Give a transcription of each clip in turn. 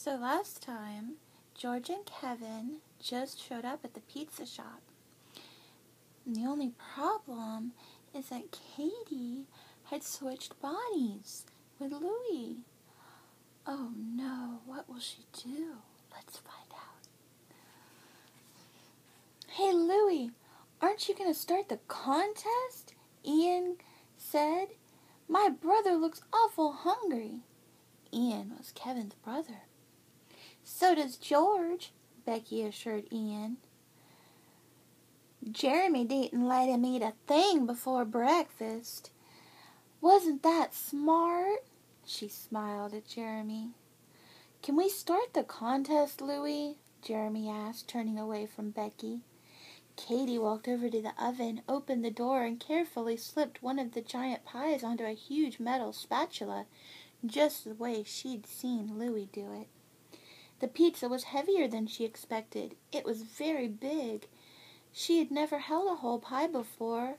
So last time, George and Kevin just showed up at the pizza shop. And the only problem is that Katie had switched bodies with Louie. Oh no, what will she do? Let's find out. Hey Louie, aren't you going to start the contest? Ian said. My brother looks awful hungry. Ian was Kevin's brother. So does George, Becky assured Ian. Jeremy didn't let him eat a thing before breakfast. Wasn't that smart? She smiled at Jeremy. Can we start the contest, Louie? Jeremy asked, turning away from Becky. Katie walked over to the oven, opened the door, and carefully slipped one of the giant pies onto a huge metal spatula, just the way she'd seen Louie do it. The pizza was heavier than she expected. It was very big. She had never held a whole pie before.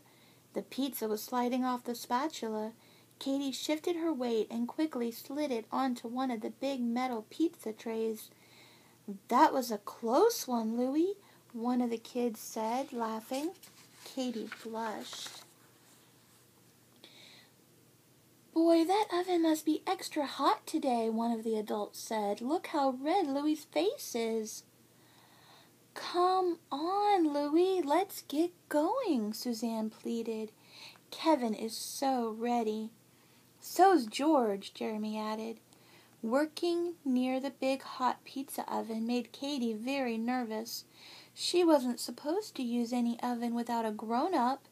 The pizza was sliding off the spatula. Katie shifted her weight and quickly slid it onto one of the big metal pizza trays. That was a close one, Louie, one of the kids said, laughing. Katie blushed. Boy, that oven must be extra hot today, one of the adults said. Look how red Louie's face is. Come on, Louie, let's get going, Suzanne pleaded. Kevin is so ready. So's George, Jeremy added. Working near the big hot pizza oven made Katie very nervous. She wasn't supposed to use any oven without a grown-up.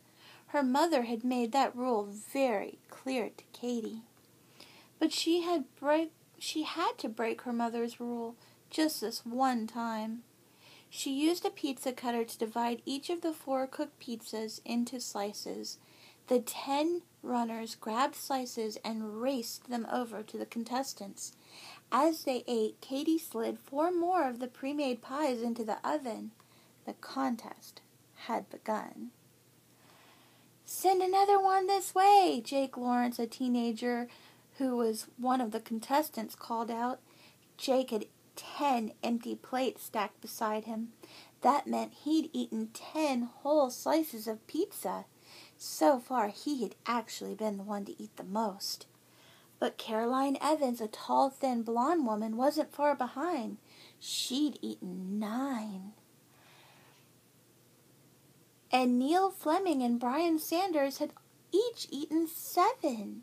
Her mother had made that rule very clear to Katie. But she had to break her mother's rule just this one time. She used a pizza cutter to divide each of the 4 cooked pizzas into slices. The 10 runners grabbed slices and raced them over to the contestants. As they ate, Katie slid 4 more of the pre-made pies into the oven. The contest had begun. Send another one this way, Jake Lawrence, a teenager who was one of the contestants, called out. Jake had 10 empty plates stacked beside him. That meant he'd eaten 10 whole slices of pizza. So far, he had actually been the one to eat the most. But Caroline Evans, a tall, thin, blonde woman, wasn't far behind. She'd eaten 9. And Neil Fleming and Brian Sanders had each eaten 7.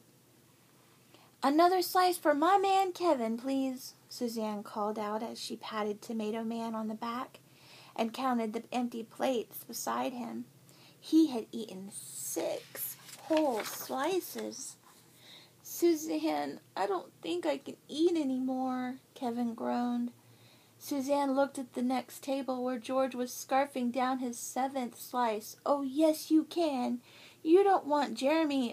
Another slice for my man Kevin, please, Suzanne called out as she patted Tomato Man on the back and counted the empty plates beside him. He had eaten 6 whole slices. Suzanne, I don't think I can eat anymore, Kevin groaned. Suzanne looked at the next table where George was scarfing down his 7th slice. Oh, yes, you can. You don't want George,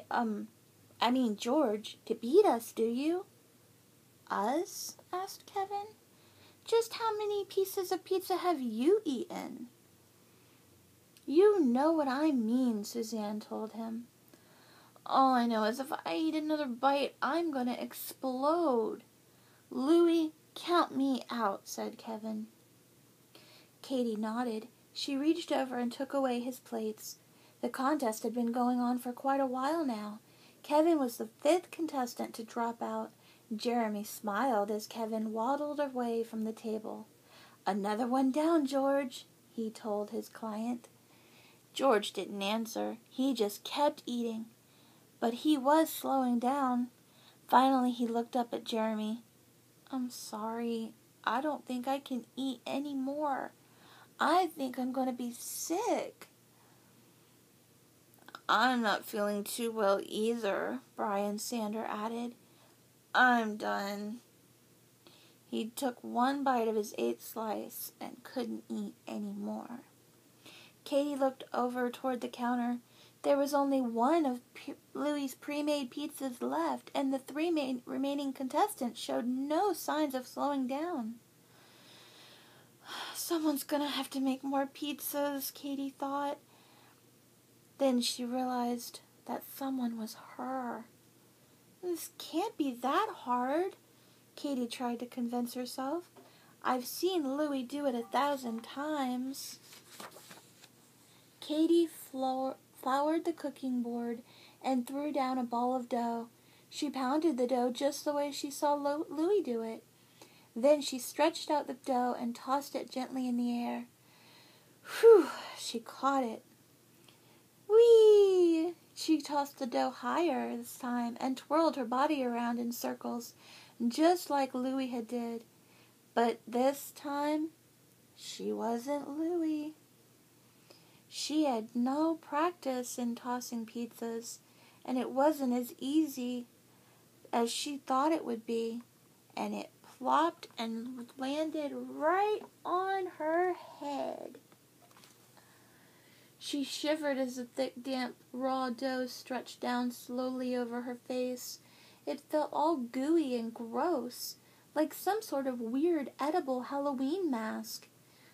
to beat us, do you? Us? Asked Kevin. Just how many pieces of pizza have you eaten? You know what I mean, Suzanne told him. All I know is if I eat another bite, I'm going to explode. Louie, count me out, said Kevin. Katie nodded. She reached over and took away his plates. The contest had been going on for quite a while now. Kevin was the 5th contestant to drop out. Jeremy smiled as Kevin waddled away from the table. Another one down, George, he told his client. George didn't answer. He just kept eating. But he was slowing down. Finally, he looked up at Jeremy. I'm sorry. I don't think I can eat any more. I think I'm going to be sick. I'm not feeling too well either, Brian Sander added. I'm done. He took one bite of his 8th slice and couldn't eat any more. Katie looked over toward the counter. There was only one of Louie's pre-made pizzas left, and the 3 remaining contestants showed no signs of slowing down. Someone's going to have to make more pizzas, Katie thought. Then she realized that someone was her. This can't be that hard. Katie tried to convince herself. "I've seen Louie do it 1,000 times." Katie floured the cooking board and threw down a ball of dough. She pounded the dough just the way she saw Louie do it. Then she stretched out the dough and tossed it gently in the air. Whew! She caught it. Whee! She tossed the dough higher this time and twirled her body around in circles, just like Louie had did. But this time, she wasn't Louie. She had no practice in tossing pizzas, and it wasn't as easy as she thought it would be, and it plopped and landed right on her head. She shivered as the thick, damp, raw dough stretched down slowly over her face. It felt all gooey and gross, like some sort of weird edible Halloween mask.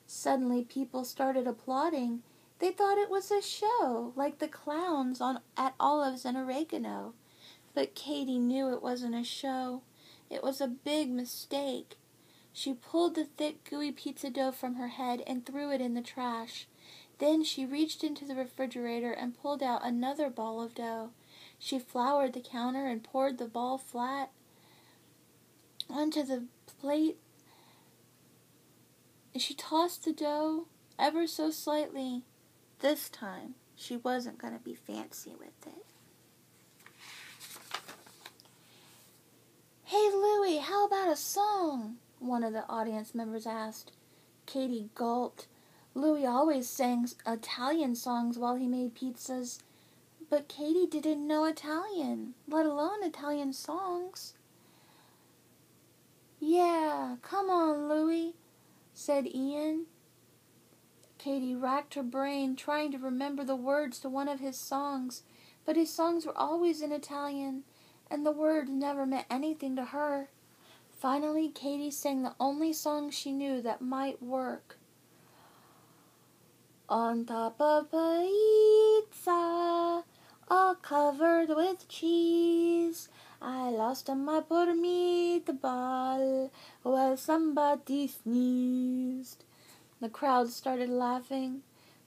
Suddenly people started applauding. They thought it was a show, like the clowns at Olives and Oregano. But Katie knew it wasn't a show. It was a big mistake. She pulled the thick, gooey pizza dough from her head and threw it in the trash. Then she reached into the refrigerator and pulled out another ball of dough. She floured the counter and poured the ball flat onto the plate. She tossed the dough ever so slightly. This time, she wasn't going to be fancy with it. "Hey, Louie, how about a song?" one of the audience members asked. Katie gulped. Louie always sang Italian songs while he made pizzas, but Katie didn't know Italian, let alone Italian songs. "Yeah, come on, Louie," said Ian. Katie racked her brain, trying to remember the words to one of his songs, but his songs were always in Italian, and the words never meant anything to her. Finally, Katie sang the only song she knew that might work. "On top of pizza, all covered with cheese, I lost my poor meatball while somebody sneezed." The crowd started laughing.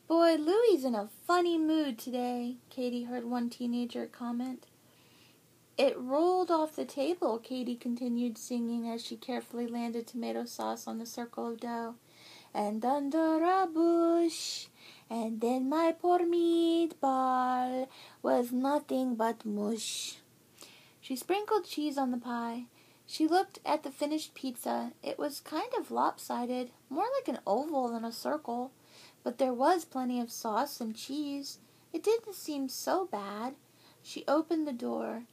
"Boy, Louie's in a funny mood today," Katie heard one teenager comment. "It rolled off the table," Katie continued singing as she carefully landed tomato sauce on the circle of dough. "And under a bush, and then my poor meatball was nothing but mush." She sprinkled cheese on the pie. She looked at the finished pizza. It was kind of lopsided, more like an oval than a circle, but there was plenty of sauce and cheese. It didn't seem so bad. She opened the door.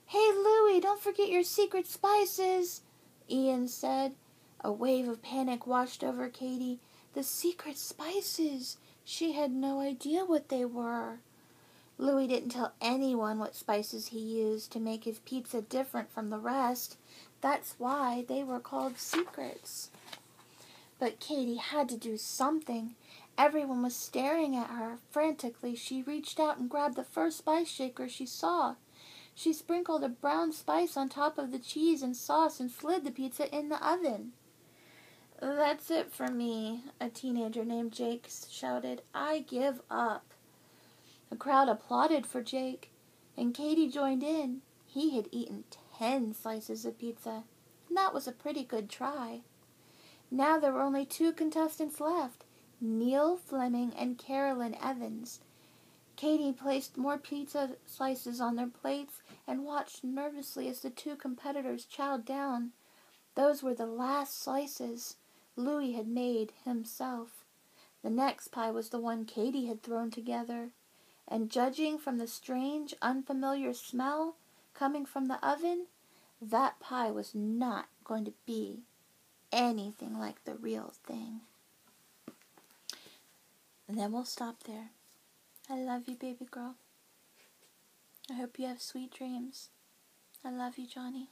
"Hey, Louie, don't forget your secret spices," Ian said. A wave of panic washed over Katie. The secret spices! She had no idea what they were. Louie didn't tell anyone what spices he used to make his pizza different from the rest. That's why they were called secrets. But Katie had to do something. Everyone was staring at her. Frantically, she reached out and grabbed the first spice shaker she saw. She sprinkled a brown spice on top of the cheese and sauce and slid the pizza in the oven. "That's it for me," a teenager named Jake shouted. "I give up." The crowd applauded for Jake, and Katie joined in. He had eaten 10 slices of pizza, and that was a pretty good try. Now there were only 2 contestants left, Neil Fleming and Carolyn Evans. Katie placed more pizza slices on their plates and watched nervously as the 2 competitors chowed down. Those were the last slices Louie had made himself. The next pie was the one Katie had thrown together, and judging from the strange, unfamiliar smell coming from the oven, that pie was not going to be anything like the real thing. And then we'll stop there. I love you, baby girl. I hope you have sweet dreams. I love you, Johnny.